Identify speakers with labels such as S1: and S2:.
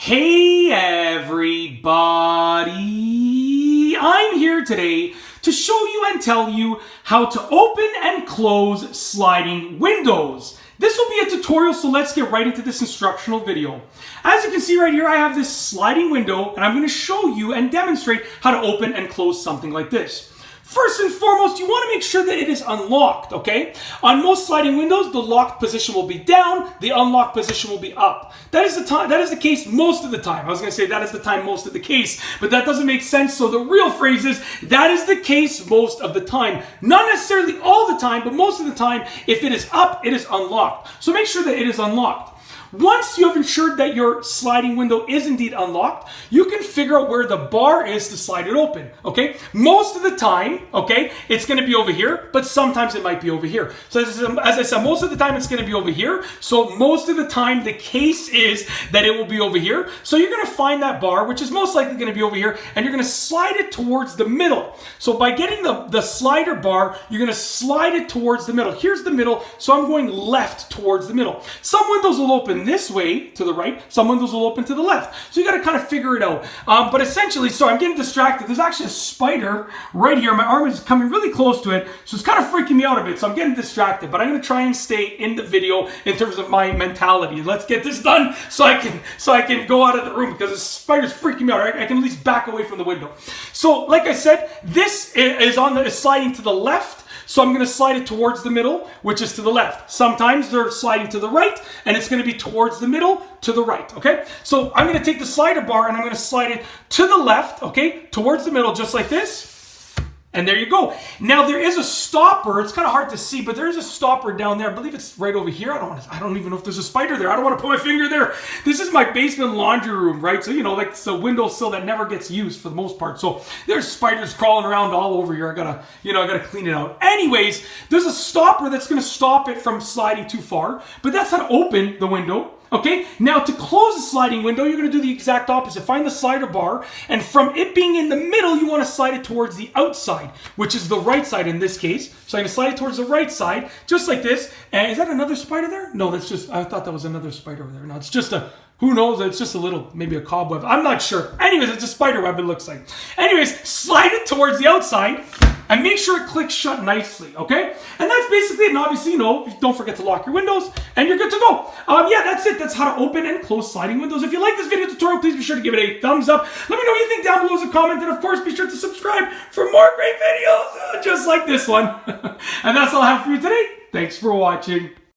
S1: Hey everybody! I'm here today to show you and tell you how to open and close sliding windows. This will be a tutorial, so let's get right into this instructional video. As you can see right here, I have this sliding window, and I'm going to show you and demonstrate how to open and close something like this. First and foremost, you want to make sure that it is unlocked, okay? On most sliding windows, the locked position will be down, the unlocked position will be up. That is the case most of the time. I was going to say that is the time most of the case, but that doesn't make sense. So the real phrase is that is the case most of the time. Not necessarily all the time, but most of the time, if it is up, it is unlocked. So make sure that it is unlocked. Once you have ensured that your sliding window is indeed unlocked, you can figure out where the bar is to slide it open, okay? Most of the time, okay, it's going to be over here, but sometimes it might be over here. So as I said, most of the time it's going to be over here. So most of the time the case is that it will be over here. So you're going to find that bar, which is most likely going to be over here, and you're going to slide it towards the middle. So by getting the slider bar, you're going to slide it towards the middle. Here's the middle, so I'm going left towards the middle. Some windows will open this way to the right, some windows will open to the left. So you got to kind of figure it out. But essentially, sorry, I'm getting distracted. There's actually a spider right here. My arm is coming really close to it, so it's kind of freaking me out a bit. So I'm getting distracted, but I'm going to try and stay in the video in terms of my mentality. Let's get this done so I can go out of the room because the spider's freaking me out. I can at least back away from the window. So like I said, this is sliding to the left. So I'm going to slide it towards the middle, which is to the left. Sometimes they're sliding to the right, and it's going to be towards the middle to the right, okay? So I'm going to take the slider bar, and I'm going to slide it to the left, okay, towards the middle, just like this. And there you go. Now there is a stopper. It's kind of hard to see, but there is a stopper down there. I believe it's right over here. I don't even know if there's a spider there. I don't want to put my finger there. This is my basement laundry room, right? So, you know, like it's a windowsill that never gets used for the most part. So there's spiders crawling around all over here. I gotta clean it out. Anyways, there's a stopper that's gonna stop it from sliding too far, but that's how to open the window. Okay, now to close the sliding window, you're going to do the exact opposite. Find the slider bar, and from it being in the middle, you want to slide it towards the outside, which is the right side in this case. So I'm going to slide it towards the right side, just like this. And is that another spider there? No, that's just, I thought that was another spider over there. No, it's just a, who knows? It's just a little, maybe a cobweb. I'm not sure. Anyways, it's a spider web, it looks like. Anyways, slide it towards the outside. And make sure it clicks shut nicely, okay? And that's basically it. And obviously, you know, don't forget to lock your windows, and you're good to go. Yeah, that's it. That's how to open and close sliding windows. If you like this video tutorial, please be sure to give it a thumbs up. Let me know what you think down below as a comment. And of course, be sure to subscribe for more great videos just like this one. And that's all I have for you today. Thanks for watching.